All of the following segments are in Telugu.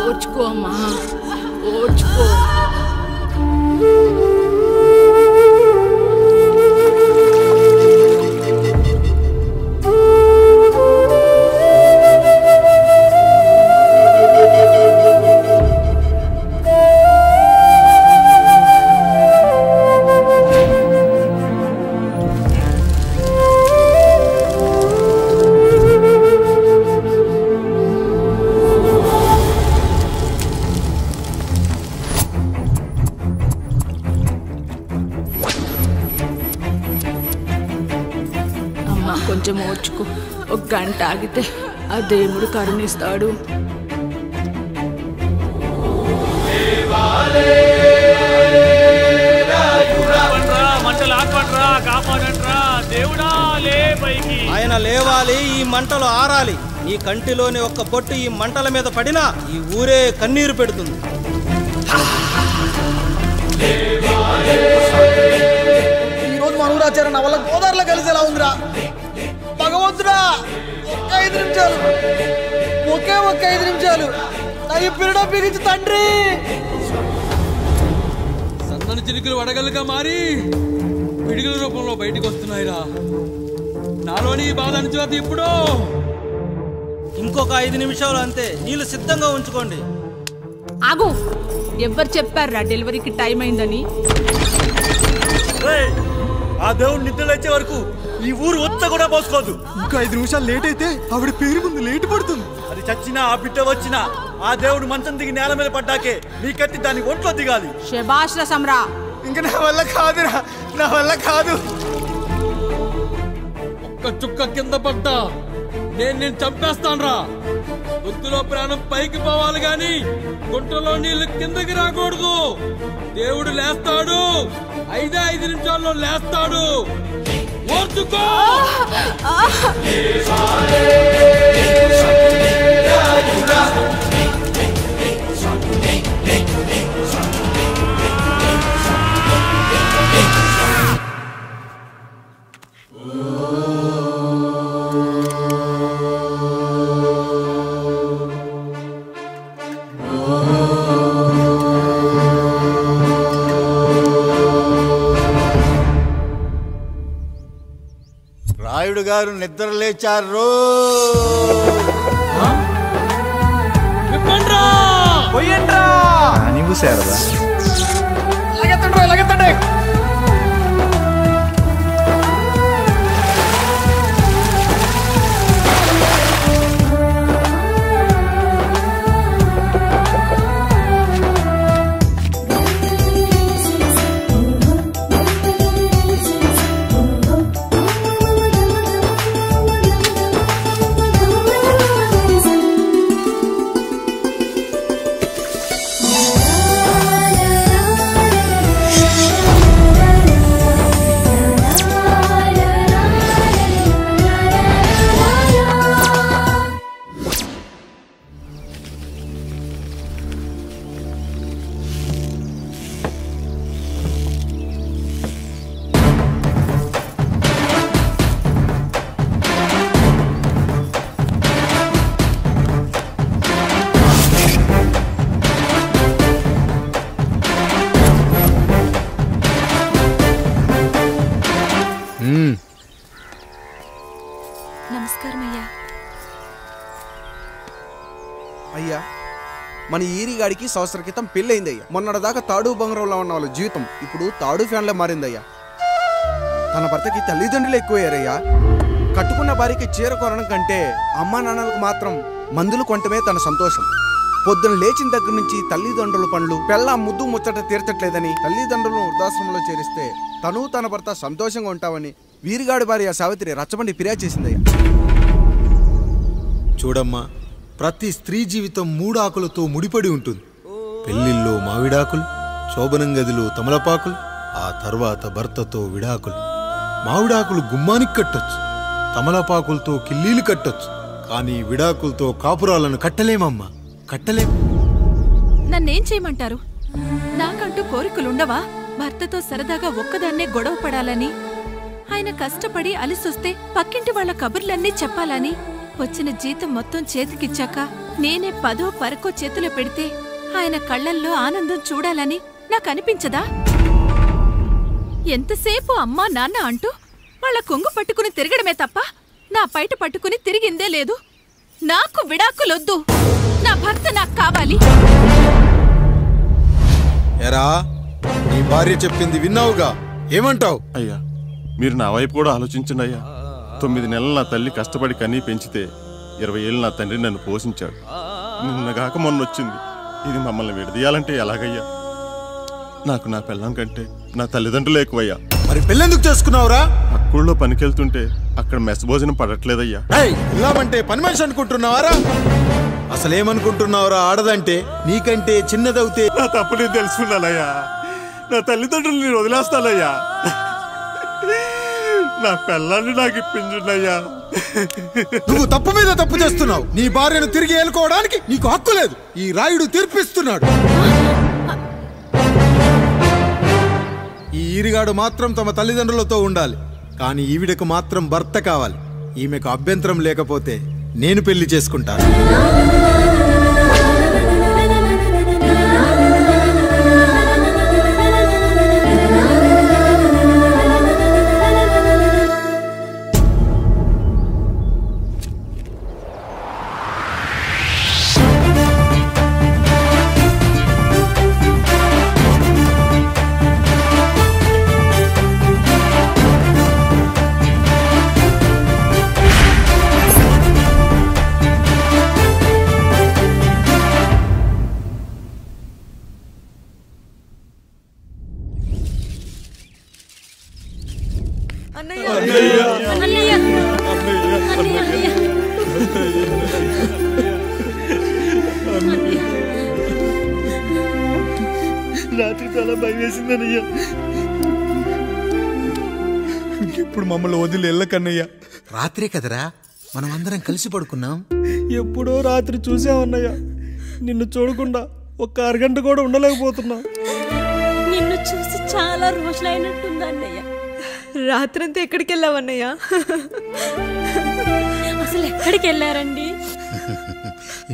ఓర్చుకో అమ్మా, ఓర్చుకో. కొంచెం ఓర్చుకో, ఒక గంట ఆగితే ఆ దేవుడు కరుణిస్తాడు. ఆయన లేవాలి, ఈ మంటలు ఆరాలి. నీ కంటిలోని ఒక్క పొట్టు ఈ మంటల మీద పడినా ఈ ఊరే కన్నీరు పెడుతుంది. ఈరోజు మన ఊరాచారం నా వల్ల గోదావరిలో కలిసేలా ఉందిరా. భగవంతుడా, ఒక్క 5 నిమిషాలు, ఒక్క 5 నిమిషాలు నాకు పిల్లడ పిలిచి తండ్రి. సన్నని చిరుకులు వడగలుగా మారి పిడుగుల రూపంలో బయటకు వస్తున్నాయిరా. నాలోని బాధ అనిచేత ఇప్పుడు ఇంకొక 5 నిమిషాలు అంతే. నీళ్ళు సిద్ధంగా ఉంచుకోండి. ఆగు, ఎవరు చెప్పారా డెలివరీకి టైం అయిందని? ఆ దేవుడు నిద్ర లేచే వరకు ఈ ఊరు ఒత్త కూడా పోసుకోదు. ఇంకా 5 నిమిషాలు లేట్ అయితే ఆవిడ పేరు ముందు లేట్ పడుతుంది. అది చచ్చినా ఆ బిడ్డ వచ్చినా ఆ దేవుడు మంచం దిగి నేల మీద పడ్డాకే నీ కత్తి దాని ఒంట్లో దిగాలి. శభాష్ రా సమ్రా. ఇంకా నా వల్ల కాదురా, నా వల్ల కాదు. ఒక్క చుక్క కింద పడ్డా నేను చంపేస్తానురా. గొంతులో ప్రాణం పైకి పోవాలి గాని గుంటలో నీళ్లు కిందకి రాకూడదు. దేవుడు లేస్తాడు, 5 నిమిషాల్లో లేస్తాడు. ఓర్చుకో. రాయుడు గారు నిద్ర లేచారు. నీవు శారదా లగెత్తండి. నమస్కారం అయ్యా. అయ్యా, మన ఈరిగాడికి సంవత్సరం క్రితం పెళ్ళయింది అయ్యా. మొన్నటిదాకా తాడు బంగారంలో ఉన్న వాళ్ళ జీవితం ఇప్పుడు తాడు ఫ్యాన్లో మారిందయ్యా. తన భర్తకి తల్లిదండ్రులు ఎక్కువయ్యారయ్యా. కట్టుకున్న భార్యకి చీర కొనడం కంటే అమ్మా నాన్నలకు మాత్రం మందులు కొనటమే తన సంతోషం. పొద్దున లేచిన దగ్గర నుంచి తల్లిదండ్రుల పనులు పెళ్ళ ముద్దు ముచ్చట తీర్చట్లేదని తల్లిదండ్రులను వృద్ధాశ్రమంలో చేరిస్తే తను తన భర్త సంతోషంగా ఉంటామని వీరిగాడి భార్య సావిత్రి రచ్చబండి ఫిర్యాదు చేసిందయ్యా. చూడమ్మా, ప్రతి స్త్రీ జీవితం 3 ఆకులతో ముడిపడి ఉంటుంది. పెళ్లిల్లో మావిడాకులు, శోభనం గదిలో తమలపాకులు, ఆ తర్వాత భర్తతో విడాకులు. మావిడాకులు గుమ్మానికి కట్టొచ్చు, తమలపాకులతో కిల్లీలు కట్టొచ్చు, కానీ విడాకులతో కాపురాలను కట్టలేమమ్మా, కట్టలేం. నన్నేం చేయమంటారు? నాకంటూ కోరికలుండవా? భర్తతో సరదాగా ఒక్కదాన్నే గొడవ పడాలని, ఆయన కష్టపడి అలిసొస్తే పక్కింటి వాళ్ళ కబుర్లన్నీ చెప్పాలని, వచ్చిన జీతం మొత్తం చేతికిచ్చాక నేనే 10వ పరకో చేతిలో పెడితే ఆయన కళ్ళల్లో ఆనందం చూడాలని నాకనిపించదా? ఎంతసేపు అమ్మా నాన్న అంటూ వాళ్ళ కొంగు పట్టుకుని తిరగడమే తప్ప నా పైట పట్టుకుని తిరిగిందే లేదు. నాకు విడాకులొద్దు, నా భర్త నాకు కావాలి. ఎరా, నీ భార్య చెప్పింది విన్నావుగా, ఏమంటావు? అయ్యా, మీరు నా వైపు కూడా ఆలోచించండి అయ్యా. 9 నెలలు నా తల్లి కష్టపడి కన్నీ పెంచితే 20 ఏళ్ళు నా తండ్రి నన్ను పోషించాడు. నిన్నగాక మొన్న వచ్చింది. ఇది మమ్మల్ని విడదీయాలంటే ఎలాగయ్యా? నాకు నా పిల్లం కంటే నా తల్లిదండ్రులు ఎక్కువయ్యా. మరి పెళ్ళెందుకు చేసుకున్నావురా? అక్కుల్లో పనికెళ్తుంటే అక్కడ మెస్ భోజనం పడట్లేదయ్యా. ఇల్లామంటే పని మనిషి అనుకుంటున్నావారా? అసలేమనుకుంటున్నావురా? ఆడదంటే నీకంటే చిన్నదవుతే నా తప్పు నేను తెలుసుకున్నానయ్యా. నా తల్లిదండ్రులు నేను వదిలేస్తానయ్యా. నా పిల్లాన్ని నాకు ఇప్పించున్నాయ్యా. నువ్వు తప్పు మీద తప్పు చేస్తున్నావు. నీ భార్యను తిరిగి ఏలుకోవడానికి నీకు హక్కు లేదు. ఈ రాయుడు తీర్పిస్తున్నాడు. ఈ ఈరిగాడు మాత్రం తమ తల్లిదండ్రులతో ఉండాలి, కానీ ఈవిడకు మాత్రం భర్త కావాలి. ఈమెకు అభ్యంతరం లేకపోతే నేను పెళ్లి చేసుకుంటాను. రాత్రి చాలా భయం వేసిందనయ్యా. ఇప్పుడు మమ్మల్ని వదిలి వెళ్ళకన్నయ్యా. రాత్రే కదరా మనం అందరం కలిసి పడుకున్నాం. ఎప్పుడో రాత్రి చూసామన్నయ్యా. నిన్ను చూడకుండా ఒక్క అరగంట కూడా ఉండలేకపోతున్నా. నిన్ను చూసి చాలా రోజులైనట్టుంది అన్నయ్య. రాత్రంతా ఎక్కడికి వెళ్ళావన్నయ్యా? అసలు ఎక్కడికి వెళ్ళారండి?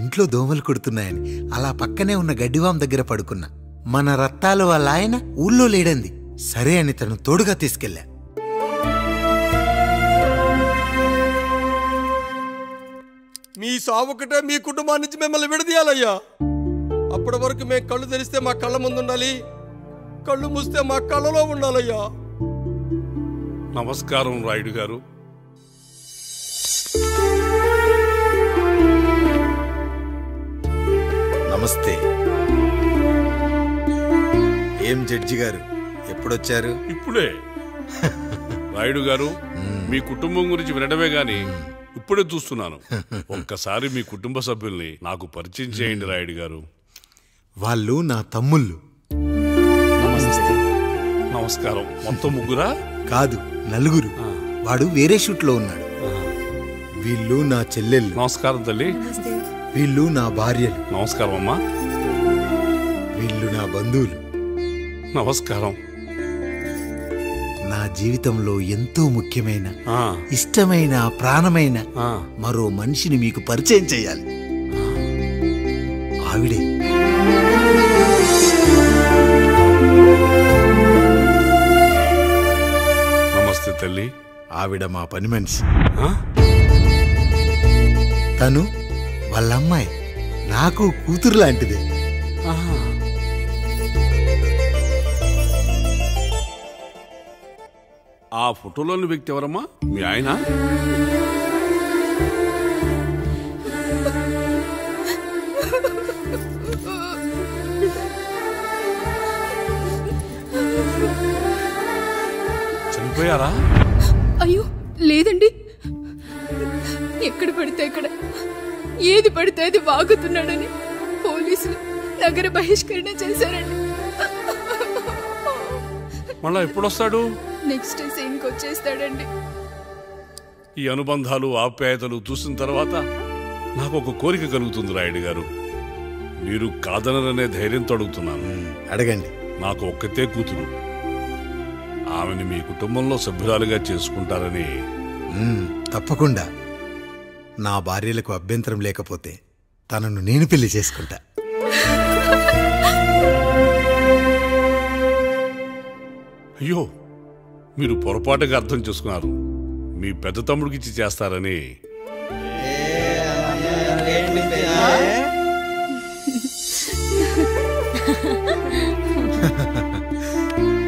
ఇంట్లో దోమలు కుడుతున్నాయని అలా పక్కనే ఉన్న గడ్డివాం దగ్గర పడుకున్నా. మన రత్తాలు వాళ్ళ ఆయన ఊళ్ళో లేడంది. సరే అని తను తోడుగా తీసుకెళ్ళా. మీ సావుకటే మీ కుటుంబం నుంచి మిమ్మల్ని విడదీయాలయ్యా. అప్పటి వరకు మేము కళ్ళు తెరిస్తే మా కళ్ళ ముందు ఉండాలి, కళ్ళు మూస్తే మా కళ్ళలో ఉండాలయ్యా. నమస్కారం రాయుడు గారు. నమస్తే. ఏం జడ్జి గారు ఎప్పుడొచ్చారు? ఇప్పుడే. రాయుడు గారు, మీ కుటుంబం గురించి వినడమే గాని ఇప్పుడే చూస్తున్నాను. ఒక్కసారి మీ కుటుంబ సభ్యుల్ని నాకు పరిచయం చేయండి రాయుడు గారు. వాళ్ళు నా తమ్ముళ్ళు. నమస్కారం. మొత్తం ముగ్గురా? కాదు, నలుగురు. వాడు వేరే షూట్లో ఉన్నాడు. వీళ్ళు నా చెల్లెళ్ళు. నమస్కారం తల్లి. వీళ్ళు నా భార్యలు. నమస్కారం అమ్మా. వీళ్ళు నా బంధువులు. నమస్కారం. నా జీవితంలో ఎంతో ముఖ్యమైన, ఇష్టమైన, ప్రాణమైన మరో మనిషిని మీకు పరిచయం చేయాలి. ఆవిడే. నమస్తే తల్లి. ఆవిడ మా పని మనిషి. తను వాళ్ళ అమ్మాయి. నాకు కూతురు లాంటిదే. ఆ ఫోటోలోని వ్యక్తి ఎవరమ్మా? మీ ఆయన? చనిపోయారా? అయ్యో లేదండి. ఎక్కడ పడితే అక్కడ, ఏది పడితే అది వాగుతున్నాడని పోలీసులు నగర బహిష్కరణ చేశారండి. మళ్ళా ఎప్పుడొస్తాడు? నెక్స్ట్ సీన్కి వచ్చేస్తాడండి. ఈ అనుబంధాలు, ఆప్యాయతలు చూసిన తర్వాత నాకు ఒక కోరిక కలుగుతుంది రాయుడు గారు. మీరు కాదనరనే ధైర్యంతో అడుగుతున్నాను. అడగండి. నాకు ఒక్కతే కూతురు. ఆమెను మీ కుటుంబంలో సభ్యురాలుగా చేసుకుంటారని. తప్పకుండా. నా భార్యలకు అభ్యంతరం లేకపోతే తనను నేను పెళ్లి చేసుకుంటా. అయ్యో, మీరు పొరపాటుగా అర్థం చేసుకున్నారు. మీ పెద్ద తమ్ముడికి ఇచ్చి చేస్తారని.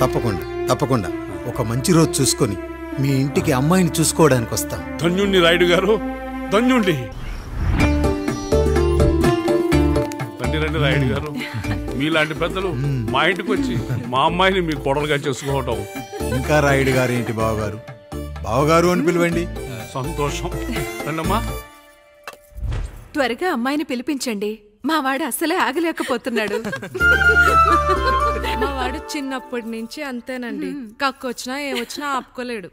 తప్పకుండా తప్పకుండా ఒక మంచి రోజు చూసుకొని మీ ఇంటికి అమ్మాయిని చూసుకోవడానికి వస్తాం. ధన్యుణ్ణి రాయుడు గారు, ధన్యుణ్ణి. రండి రండి రాయుడు గారు, మీలాంటి పెద్దలు మా ఇంటికి వచ్చి మా అమ్మాయిని మీ కోడలుగా చేసుకోవటం. ఇంకా రాయుడు గారు ఏంటి బావగారు, బావగారు అని పిలవండి. సంతోషం. రండమ్మా. త్వరగా అమ్మాయిని పిలిపించండి. మా వాడు అసలే ఆగలేకపోతున్నాడు. మా వాడు చిన్నప్పటి నుంచి అంతేనండి. కక్కొచ్చినా ఏమొచ్చినా ఆపుకోలేడు.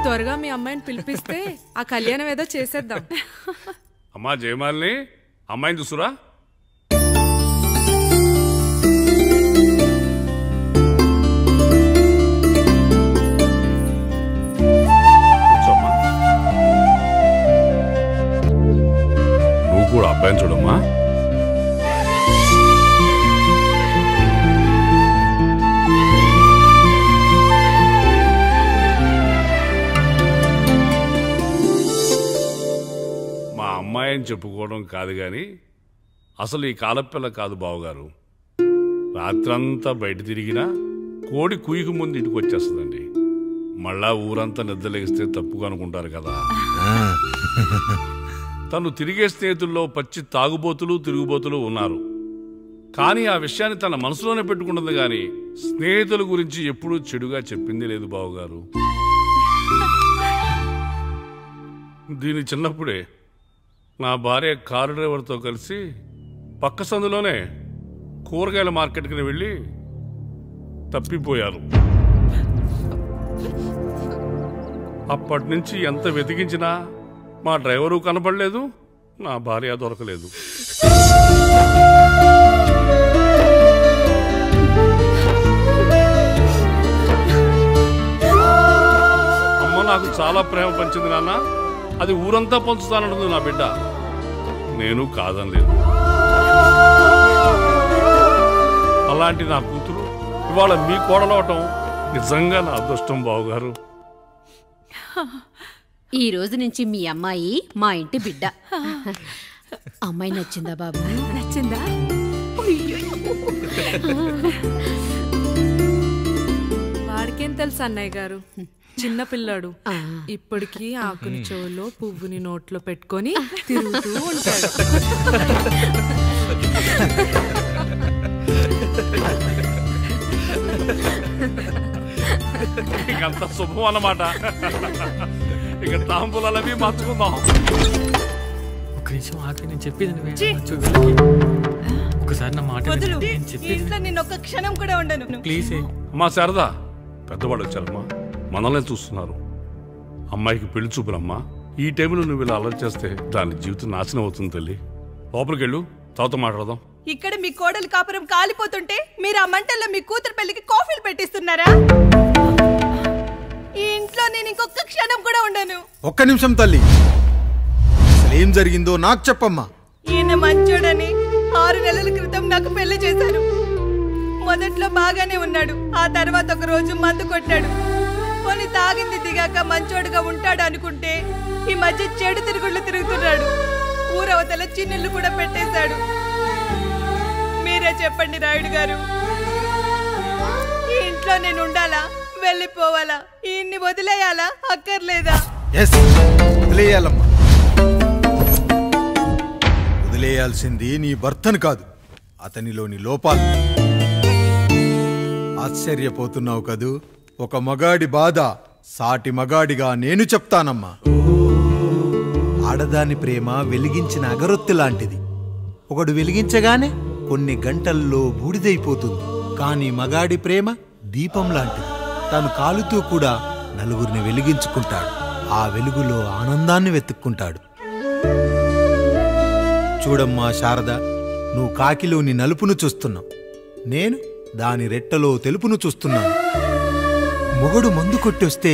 త్వరగా మీ అమ్మాయిని పిలిపిస్తే ఆ కళ్యాణం ఏదో చేసేద్దాం. అమ్మా జయమాలిని, అమ్మాయిని చూసురా. నువ్వు కూడా అబ్బాయిని చూడమ్మా. మా అమ్మాయి అని చెప్పుకోవడం కాదు కానీ అసలు ఈ కాలపిల్ల కాదు బావగారు. రాత్రంతా బయట తిరిగినా కోడి కుయ్యకు ముందు ఇంటికి వచ్చేస్తుందండి. మళ్ళా ఊరంతా నిద్రలేగిస్తే తప్పుగా అనుకుంటారు కదా. తను తిరిగే స్నేహితుల్లో పచ్చి తాగుబోతులు తిరుగుబోతులు ఉన్నారు. కానీ ఆ విషయాన్ని తన మనసులోనే పెట్టుకుంటుంది కానీ స్నేహితుల గురించి ఎప్పుడూ చెడుగా చెప్పింది లేదు బావగారు. దీని చిన్నప్పుడే నా భార్య కారు డ్రైవర్తో కలిసి పక్క సందులోనే కూరగాయల మార్కెట్కి వెళ్ళి తప్పిపోయారు. అప్పటి నుంచి ఎంత వెతికించినా మా డ్రైవరు కనపడలేదు, నా భార్య దొరకలేదు. అమ్మ నాకు చాలా ప్రేమ పంచింది నాన్న, అది ఊరంతా పంచుతానంటుంది నా బిడ్డ. నేను కాదనలేదు. అలాంటి నా కూతురు ఇవాళ మీ కోడలవటం నిజంగా నా అదృష్టం బావగారు. ఈ రోజు నుంచి మీ అమ్మాయి మా ఇంటి బిడ్డ. అమ్మాయి నచ్చిందా బాబు? నచ్చిందా? వాడికేం తెలుసు అన్నయ్య గారు, చిన్న పిల్లాడు. ఇప్పటికీ ఆకుని చెవులో పువ్వుని నోట్లో పెట్టుకొని తిరుగుతూ ఉంటాడు. ఇకంత శుభం అన్నమాట. ఇక తాంబూలవి మార్చుకుందాం. ఒక నిమిషం ఆగి, నేను చెప్పేది ఒకసారి నా మాట నేను ఒక్క క్షణం కూడా ఉండను. ప్లీజ్. అమ్మా శారదా, పెద్దవాళ్ళు వచ్చారమ్మా, మనల్ని చూస్తున్నారు. అమ్మాయికి పెళ్లి చూపులమ్మా. ఈ టైంలో నువ్వు ఇలా అలర్ట్ చేస్తే దాని జీవితం నాశనం అవుతుంది తల్లి. లోపలికి వెళ్ళు, తర్వాత మాట్లాడదాం. ఇక్కడ మీ కోడలు కాపురం కాలిపోతుంటే మీరు ఆ మంటల్లో మీ కూతురు పెళ్లికి కాఫీలు పెట్టిస్తున్నారా? ఈ ఇంట్లో నేను ఇంకొక క్షణం కూడా ఉండను. ఒక్క నిమిషం తల్లి, అసలు ఏం జరిగిందో నాకు చెప్పమ్మా. ఈయన మంచోడని 6 నెలల క్రితం నాకు పెళ్లి చేశారు. మొదట్లో బాగానే ఉన్నాడు, ఆ తర్వాత ఒక రోజు మందు కొట్టాడు. కొన్ని తాగింది దిగాక మంచోడుగా ఉంటాడు అనుకుంటే ఈ మధ్య చెడు తిరుగుళ్ళు తిరుగుతున్నాడు. ఊరవతల చిన్నిళ్ళు కూడా పెట్టేశాడు. మీరే చెప్పండి రాయుడు గారు, ఈ ఇంట్లో నేను ఉండాలా, వెళ్ళిపోవాలా, ఈయన్ని వదిలేయాలా, అక్కర్లేదా? వదిలేయాలమ్మా. వదిలేయాల్సింది నీ భర్తను కాదు, అతనిలోని లోపాలు. ఆశ్చర్యపోతున్నావు కదూ? ఒక మగాడి బాధ సాటి మగాడిగా నేను చెప్తానమ్మా. ఆడదాని ప్రేమ వెలిగించిన అగరొత్తి లాంటిది. ఒకడు వెలిగించగానే కొన్ని గంటల్లో బూడిదైపోతుంది. కానీ మగాడి ప్రేమ దీపం లాంటిది. తను కాలుతూ కూడా నలుగురిని వెలిగించుకుంటాడు. ఆ వెలుగులో ఆనందాన్ని వెతుక్కుంటాడు. చూడమ్మా శారద, నువ్వు కాకిలోని నలుపును చూస్తున్నావు, నేను దాని రెట్టలో తెలుపును చూస్తున్నాను. మొగడు మందు కొట్టొస్తే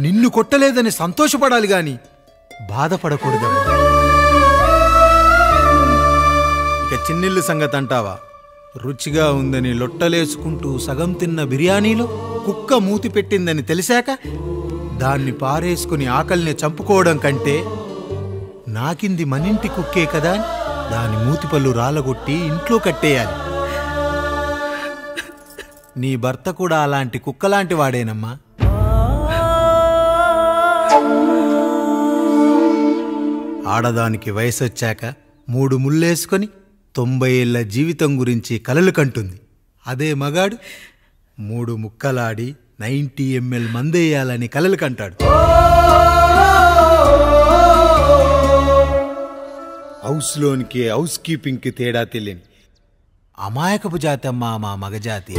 నిన్ను కొట్టలేదని సంతోషపడాలి గాని బాధపడకూడదమ్మా. ఇక చిన్నిల్లు సంగతి అంటావా? రుచిగా ఉందని లొట్టలేసుకుంటూ సగం తిన్న బిర్యానీలో కుక్క మూతి పెట్టిందని తెలిసాక దాన్ని పారేసుకుని ఆకలిని చంపుకోవడం కంటే నాకింది మనింటి కుక్కే కదా దాని మూతిపళ్ళు రాలగొట్టి ఇంట్లో కట్టేయాలి. నీ భర్త కూడా అలాంటి కుక్కలాంటి వాడేనమ్మా. ఆడదానికి వయసొచ్చాక 3 ముళ్ళేసుకొని 90 ఏళ్ల జీవితం గురించి కలలు కంటుంది. అదే మగాడు 3 ముక్కలాడి 90 ml మందేయాలని కలలు కంటాడు. హౌస్లోనికి హౌస్ కీపింగ్కి తేడా తెలియని అమాయకపు జాతి అమ్మా మా మగజాతి.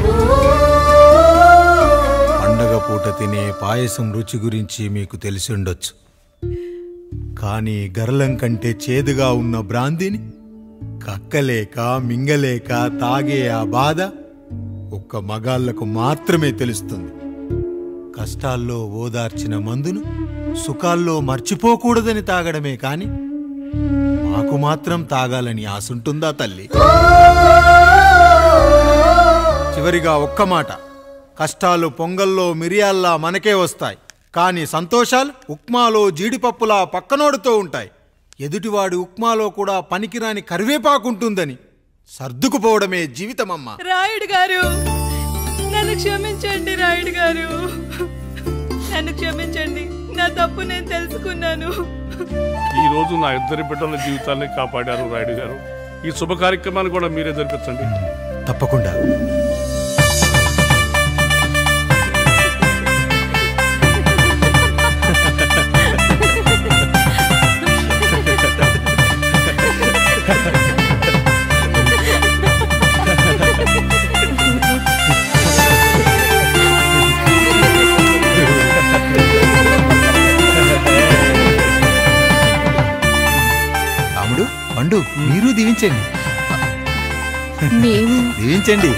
పండగ పూట తినే పాయసం రుచి గురించి మీకు తెలిసి ఉండొచ్చు. కానీ గర్లం కంటే చేదుగా ఉన్న బ్రాందీని కక్కలేక మింగలేక తాగే ఆ బాధ ఒక్క మగాళ్లకు మాత్రమే తెలుస్తుంది. కష్టాల్లో ఓదార్చిన మందును సుఖాల్లో మర్చిపోకూడదని తాగడమే కాని మాకు మాత్రం తాగాలని ఆశుంటుందా తల్లి? చివరిగా ఒక్క మాట, కష్టాలు పొంగల్లో మిరియాల్లా మనకే వస్తాయి, కానీ సంతోషాలు ఉప్మాలో జీడిపప్పులా పక్కనోడుతో ఉంటాయి. ఎదుటివాడి ఉప్మాలో కూడా పనికిరాని కరివేపాకుంటుందని సర్దుకుపోవడమే జీవితమమ్మా. రాయుడు గారు, నన్ను క్షమించండి. రాయుడు గారు, నన్ను క్షమించండి. నా తప్పు నేను తెలుసుకున్నాను. ఈ రోజు నా ఇద్దరి బిడ్డల జీవితాన్ని కాపాడారు రాయుడు గారు. ఈ శుభ కార్యక్రమాన్ని కూడా మీరే జరిపించండి. తప్పకుండా. రాముడు, పండు, మీరు దీవించండి. మేము దీవించండి.